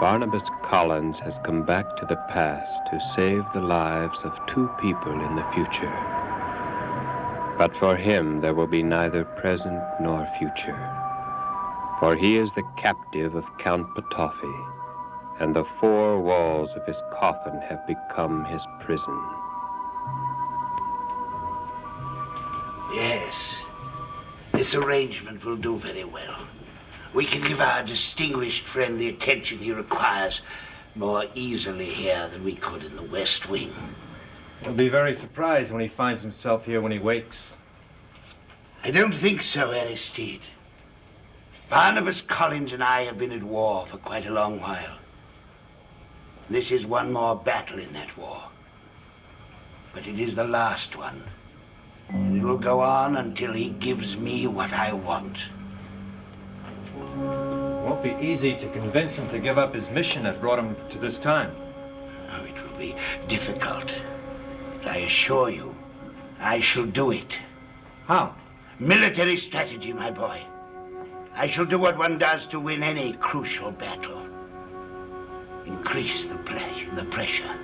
Barnabas Collins has come back to the past to save the lives of two people in the future. But for him, there will be neither present nor future. For he is the captive of Count Ptolemy, and the four walls of his coffin have become his prison. Yes, this arrangement will do very well. We can give our distinguished friend the attention he requires more easily here than we could in the West Wing. He'll be very surprised when he finds himself here when he wakes. I don't think so, Aristide. Barnabas Collins and I have been at war for quite a long while. This is one more battle in that war. But it is the last one. And it will go on until he gives me what I want. Won't be easy to convince him to give up his mission that brought him to this time. Oh, it will be difficult. But I assure you, I shall do it. How? Military strategy, my boy. I shall do what one does to win any crucial battle. Increase the pressure.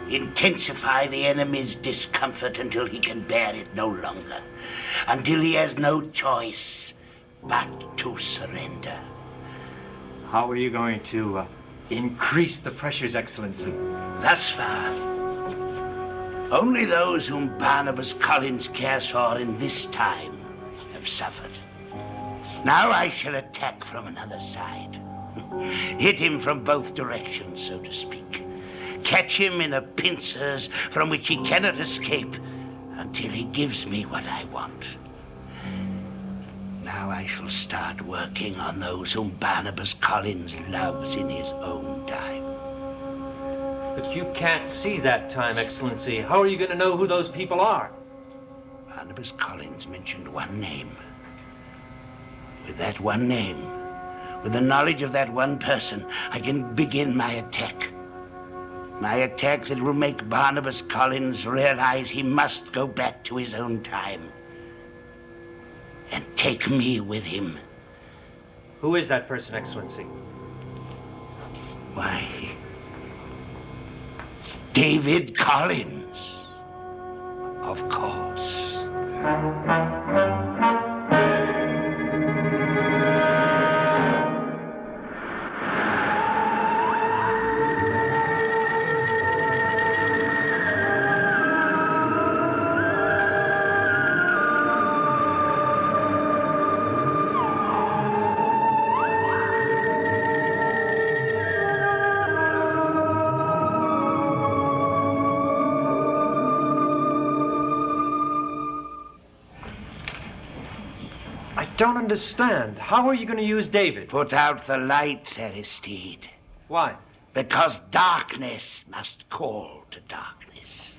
Intensify the enemy's discomfort until he can bear it no longer. Until he has no choice but to surrender. How are you going to increase the pressures, Excellency? Thus far, only those whom Barnabas Collins cares for in this time have suffered. Now I shall attack from another side. Hit him from both directions, so to speak. Catch him in a pincers from which he cannot escape until he gives me what I want. Now I shall start working on those whom Barnabas Collins loves in his own time. But you can't see that time, Excellency. How are you going to know who those people are? Barnabas Collins mentioned one name. With that one name, with the knowledge of that one person, I can begin my attack. My attack that will make Barnabas Collins realize he must go back to his own time. And take me with him. Who is that person, Excellency? Why, David Collins, of course. Don't understand. How are you going to use David? Put out the lights, Aristide. Why? Because darkness must call to darkness.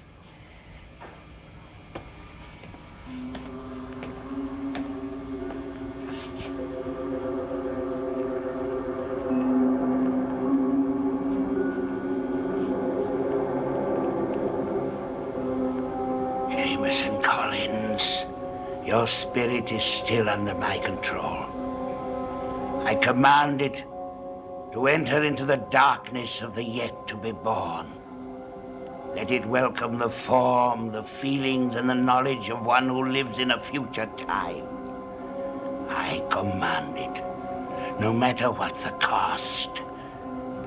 Jameson Collins. Your spirit is still under my control. I command it to enter into the darkness of the yet-to-be-born. Let it welcome the form, the feelings, and the knowledge of one who lives in a future time. I command it, no matter what the cost,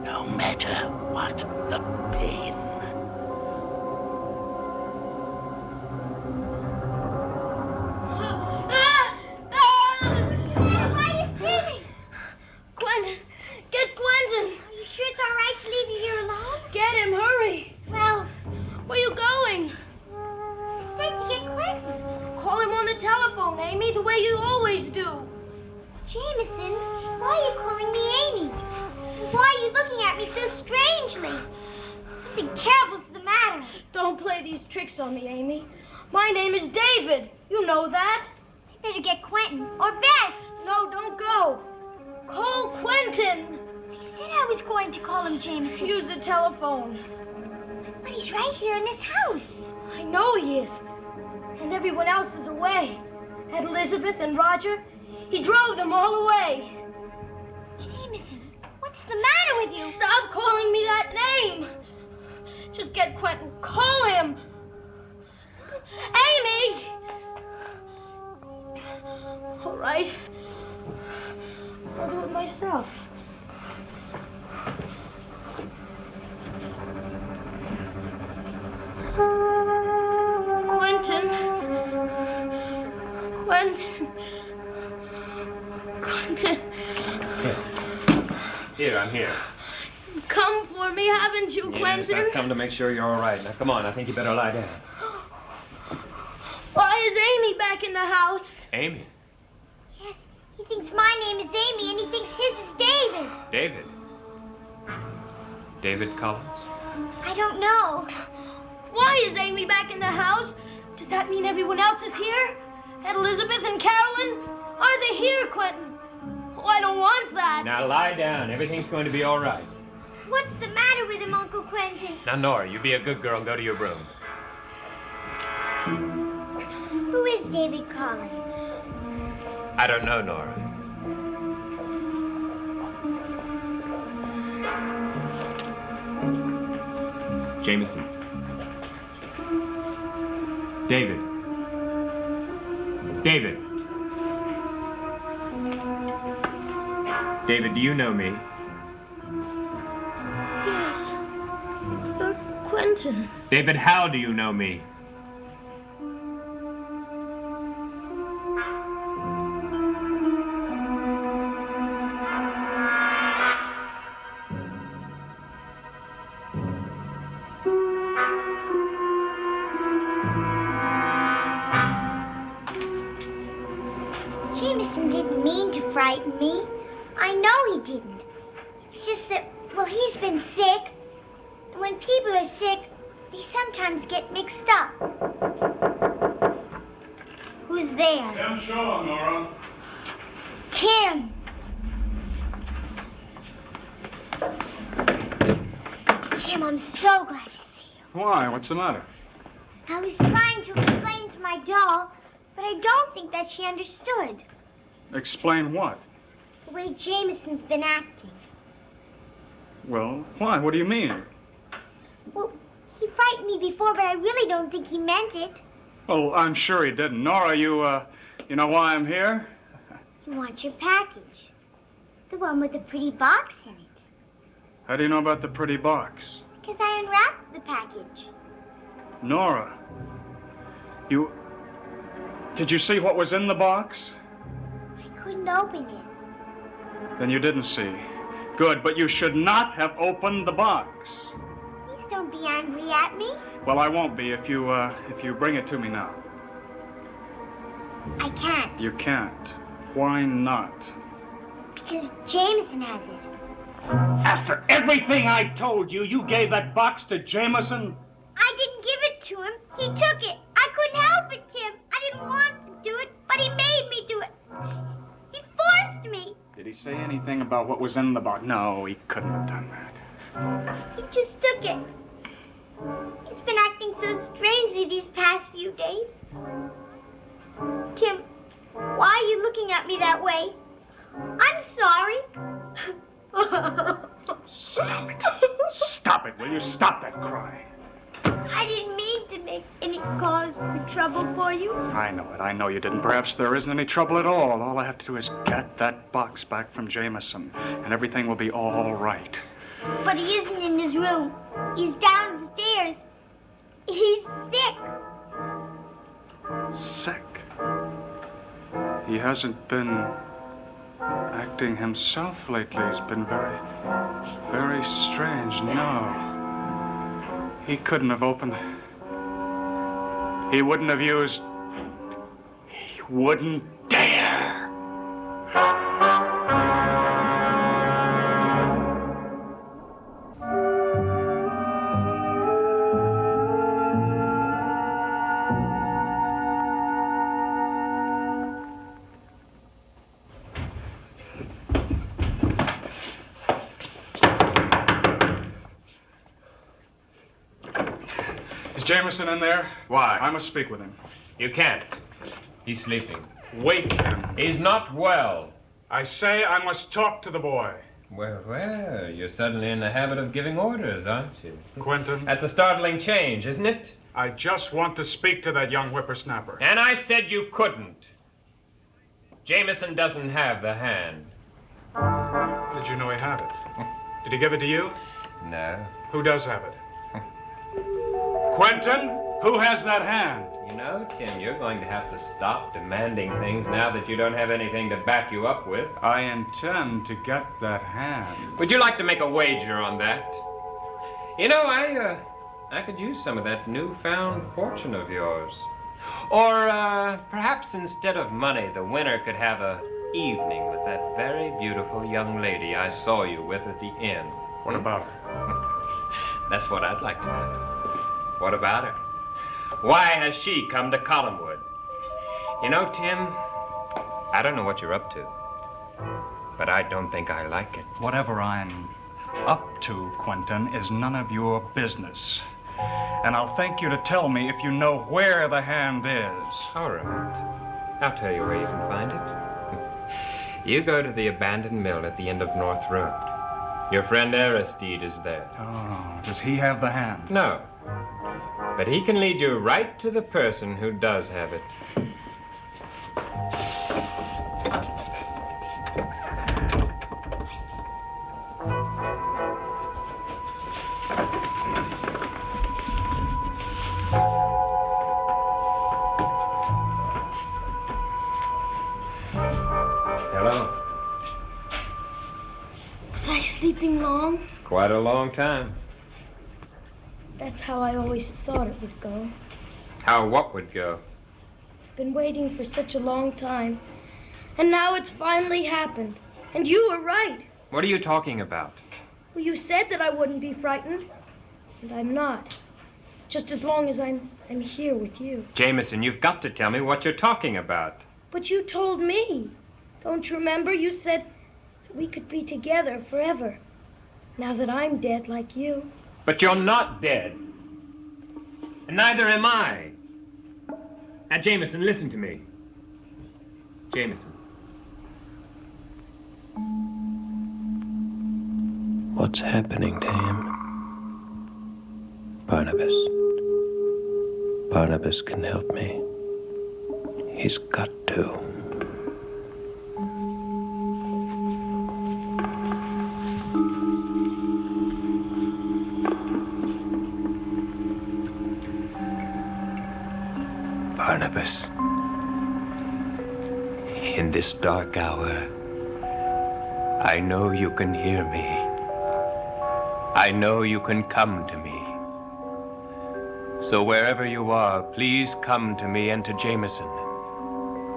no matter what the pain. Jameson, why are you calling me Amy? Why are you looking at me so strangely? Something terrible's the matter. Don't play these tricks on me, Amy. My name is David. You know that. I better get Quentin or Beth. No, don't go. Call Quentin. I said I was going to call him Jameson. Use the telephone. But he's right here in this house. I know he is. And everyone else is away. And Elizabeth and Roger, he drove them all away. Jameson, what What's the matter with you? Stop calling me that name. Just get Quentin. Call him. Amy! All right. I'll do it myself. Quentin. Here, I'm here. You've come for me, haven't you, Yes, Quentin? I've come to make sure you're all right. Now, come on. I think you better lie down. Why is Amy back in the house? Amy? Yes, he thinks my name is Amy and he thinks his is David. David? David Collins? I don't know. Why is Amy back in the house? Does that mean everyone else is here? And Elizabeth and Carolyn? Are they here, Quentin? Oh, I don't want that. Now, lie down. Everything's going to be all right. What's the matter with him, Uncle Quentin? Now, Nora, you be a good girl and go to your room. Who is David Collins? I don't know, Nora. Jameson. David. David. David, do you know me? Yes. You're Quentin. David, how do you know me? Jameson didn't mean to frighten me. I know he didn't. It's just that, well, he's been sick. And when people are sick, they sometimes get mixed up. Who's there? Tim Shaw, Nora. Tim. Tim, I'm so glad to see you. Why? What's the matter? I was trying to explain to my doll, but I don't think that she understood. Explain what? The way Jameson's been acting. Well, why? What do you mean? Well, he frightened me before, but I really don't think he meant it. Well, I'm sure he didn't. Nora, you know why I'm here? He wants your package. The one with the pretty box in it. How do you know about the pretty box? Because I unwrapped the package. Nora, did you see what was in the box? I couldn't open it. Then you didn't see. Good, but you should not have opened the box. Please don't be angry at me. Well, I won't be if you bring it to me now. I can't. You can't. Why not? Because Jameson has it. After everything I told you, you gave that box to Jameson? I didn't give it to him. He took it. I couldn't help it, Tim. I didn't want to do it, but he made me do it. He forced me. Did he say anything about what was in the box? No, he couldn't have done that. He just took it. He's been acting so strangely these past few days. Tim, why are you looking at me that way? I'm sorry. Stop it. Stop it, will you? Stop that crying. I didn't mean to make any cause for trouble for you. I know it. I know you didn't. Perhaps there isn't any trouble at all. All I have to do is get that box back from Jameson, and everything will be all right. But he isn't in his room. He's downstairs. He's sick. Sick? He hasn't been acting himself lately. He's been very, very strange. No. He couldn't have opened. He wouldn't have used. He wouldn't dare. Is Jameson in there? Why? I must speak with him. You can't. He's sleeping. Wake him. He's not well. I say I must talk to the boy. Well, you're suddenly in the habit of giving orders, aren't you? Quentin, That's a startling change, isn't it? I just want to speak to that young whippersnapper. And I said you couldn't. Jameson doesn't have the hand. Did you know he had it? Did he give it to you? No. Who does have it? Quentin, who has that hand? You know, Tim, you're going to have to stop demanding things now that you don't have anything to back you up with. I intend to get that hand. Would you like to make a wager on that? You know, I could use some of that newfound fortune of yours. Or perhaps instead of money, the winner could have a evening with that very beautiful young lady I saw you with at the inn. What about her? That's what I'd like to know. What about her? Why has she come to Collinwood? You know, Tim, I don't know what you're up to, but I don't think I like it. Whatever I'm up to, Quentin, is none of your business. And I'll thank you to tell me if you know where the hand is. All right. I'll tell you where you can find it. You go to the abandoned mill at the end of North Road. Your friend Aristide is there. Oh, does he have the hand? No. But he can lead you right to the person who does have it. Hello. Was I sleeping long? Quite a long time. That's how I always thought it would go. How what would go? Been waiting for such a long time. And now it's finally happened. And you were right. What are you talking about? Well, you said that I wouldn't be frightened. And I'm not. Just as long as I'm here with you. Jameson, you've got to tell me what you're talking about. But you told me. Don't you remember? You said that we could be together forever. Now that I'm dead like you. But you're not dead. And neither am I. Now, Jameson, listen to me. Jameson. What's happening to him? Barnabas. Barnabas can help me. He's got to. Barnabas, in this dark hour, I know you can hear me. I know you can come to me. So wherever you are, please come to me and to Jameson.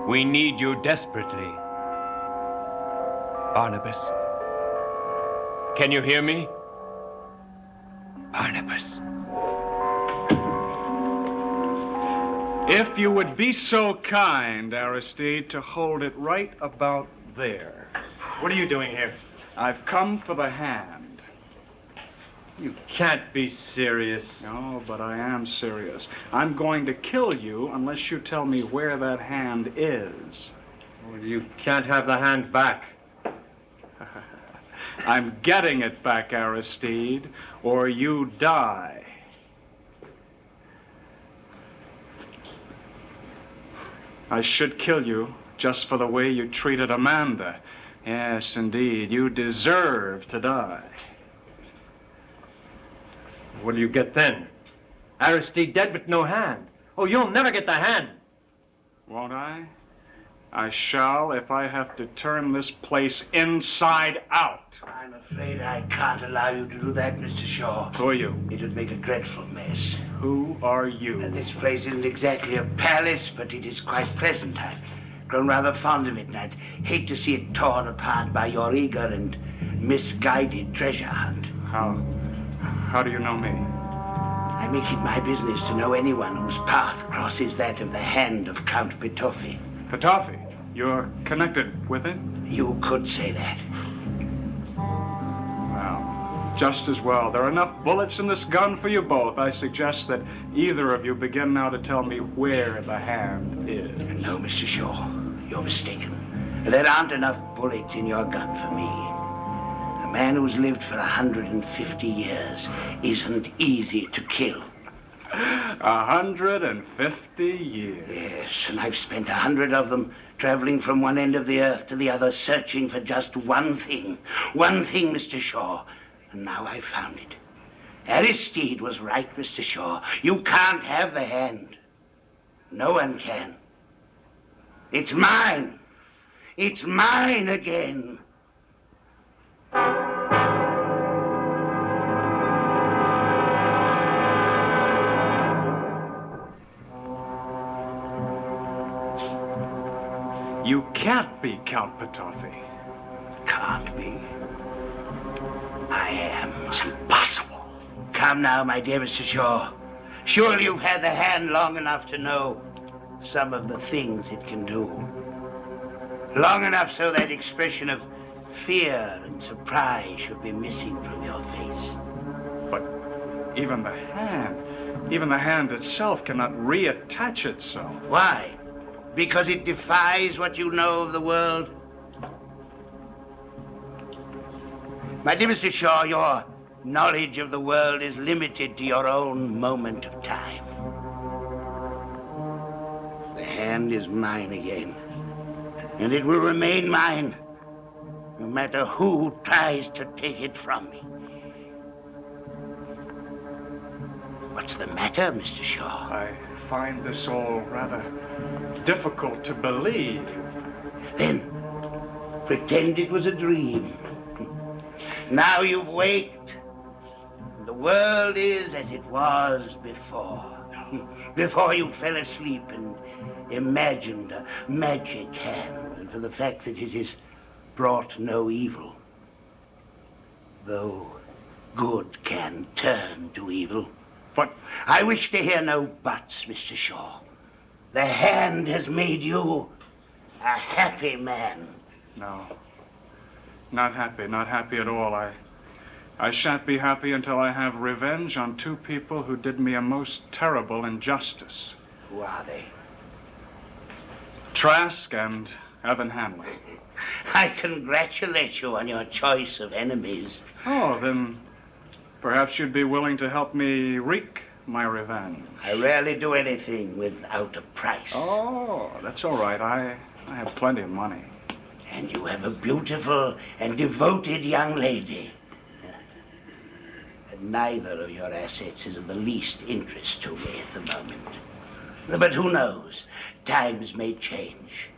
We need you desperately. Barnabas, can you hear me? Barnabas. If you would be so kind, Aristide, to hold it right about there. What are you doing here? I've come for the hand. You can't be serious. No, but I am serious. I'm going to kill you unless you tell me where that hand is. Well, you can't have the hand back. I'm getting it back, Aristide, or you die. I should kill you just for the way you treated Amanda. Yes, indeed, you deserve to die. What do you get then? Aristide dead with no hand. Oh, you'll never get the hand. Won't I? I shall if I have to turn this place inside out. I'm afraid I can't allow you to do that, Mr. Shaw. Who are you? It would make a dreadful mess. Who are you? This place isn't exactly a palace, but it is quite pleasant. I've grown rather fond of it, and I'd hate to see it torn apart by your eager and misguided treasure hunt. How do you know me? I make it my business to know anyone whose path crosses that of the hand of Count Pitoffi. Pitoffi? You're connected with him? You could say that. Well, just as well. There are enough bullets in this gun for you both. I suggest that either of you begin now to tell me where the hand is. No, Mr. Shaw, you're mistaken. There aren't enough bullets in your gun for me. A man who's lived for 150 years isn't easy to kill. 150 years. Yes, and I've spent 100 of them traveling from one end of the earth to the other, searching for just one thing. One thing, Mr. Shaw. And now I've found it. Aristide was right, Mr. Shaw. You can't have the hand. No one can. It's mine. It's mine again. You can't be Count Petofi. Can't be. I am. It's impossible. Come now, my dear Mr. Shaw. Surely you've had the hand long enough to know some of the things it can do. Long enough so that expression of fear and surprise should be missing from your face. But even the hand itself cannot reattach itself. Why? Because it defies what you know of the world? My dear Mr. Shaw, your knowledge of the world is limited to your own moment of time. The hand is mine again, and it will remain mine, no matter who tries to take it from me. What's the matter, Mr. Shaw? I find this all rather difficult to believe. Then, pretend it was a dream. Now you've waked. The world is as it was before. Before you fell asleep and imagined a magic hand, and for the fact that it has brought no evil. Though good can turn to evil. But I wish to hear no buts, Mr. Shaw. The hand has made you a happy man. no, not happy at all. I shan't be happy until I have revenge on two people who did me a most terrible injustice. Who are they? Trask and Evan Hanley. I congratulate you on your choice of enemies. Oh, then perhaps you'd be willing to help me wreak my revenge. I rarely do anything without a price. Oh, that's all right. I have plenty of money. And you have a beautiful and devoted young lady. Neither of your assets is of the least interest to me at the moment. But who knows? Times may change.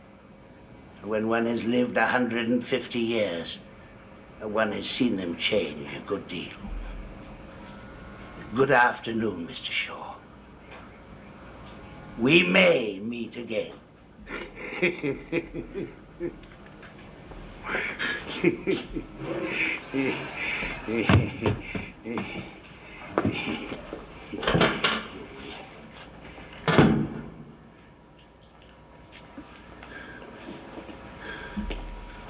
When one has lived 150 years, one has seen them change a good deal. Good afternoon, Mr. Shaw. We may meet again.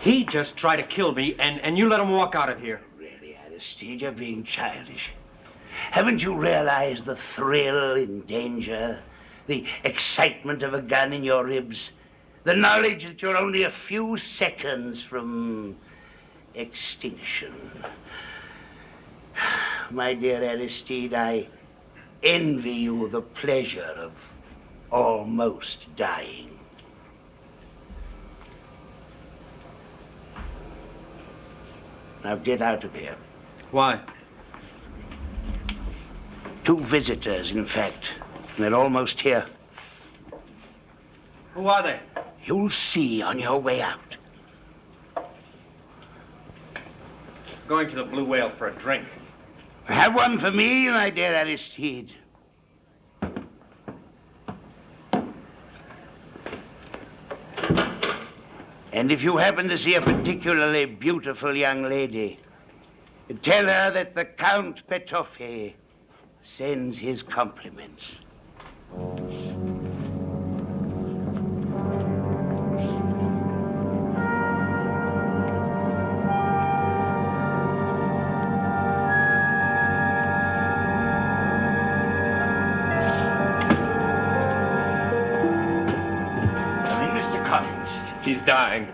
He just tried to kill me, and you let him walk out of here. Really, Aristide, you're being childish. Haven't you realized the thrill in danger, the excitement of a gun in your ribs, the knowledge that you're only a few seconds from extinction? My dear Aristide, I envy you the pleasure of almost dying. Now get out of here. Why? 2 visitors, in fact. They're almost here. Who are they? You'll see on your way out. Going to the Blue Whale for a drink. Have one for me, my dear Aristide. And if you happen to see a particularly beautiful young lady, tell her that the Count Petofi sends his compliments. Mr. Collins. He's dying.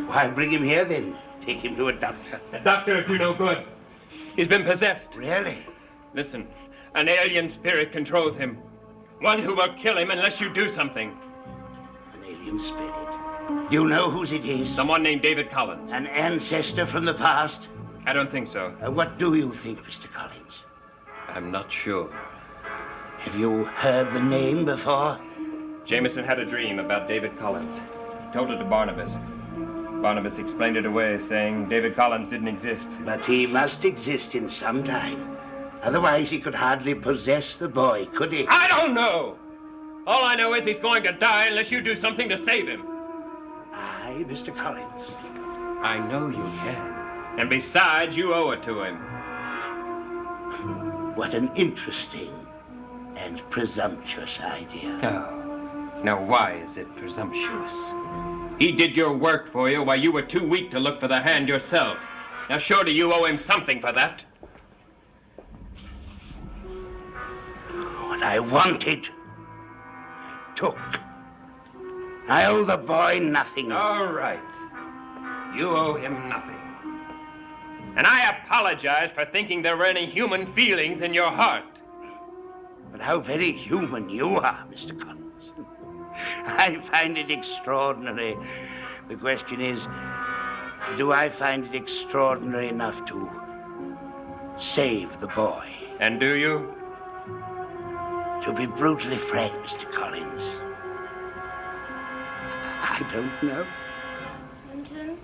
Why bring him here then? Take him to a doctor. The doctor would do no good. He's been possessed. Really? Listen, an alien spirit controls him. One who will kill him unless you do something. An alien spirit. Do you know whose it is? Someone named David Collins. An ancestor from the past? I don't think so. What do you think, Mr. Collins? I'm not sure. Have you heard the name before? Jameson had a dream about David Collins. Told it to Barnabas. Barnabas explained it away, saying David Collins didn't exist. But he must exist in some time. Otherwise, he could hardly possess the boy, could he? I don't know! All I know is he's going to die unless you do something to save him. Aye, Mr. Collins. I know you can. And besides, you owe it to him. What an interesting and presumptuous idea. Oh. Now, why is it presumptuous? He did your work for you while you were too weak to look for the hand yourself. Now, surely you owe him something for that. What I wanted, I took. I owe the boy nothing. All right. You owe him nothing. And I apologize for thinking there were any human feelings in your heart. But how very human you are, Mr. Collins. I find it extraordinary. The question is, do I find it extraordinary enough to save the boy? And do you? To be brutally frank, Mr. Collins, I don't know. Quentin?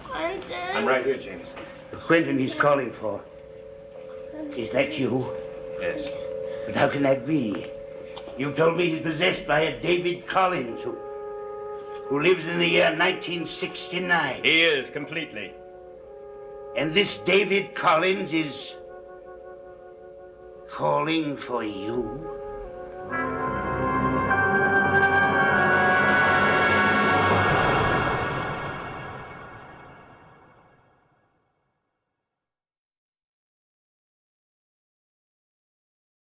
Quentin? I'm right here, Jameson. Quentin he's calling for. Is that you? Yes. But how can that be? You told me he's possessed by a David Collins who lives in the year 1969. He is, completely. And this David Collins is calling for you?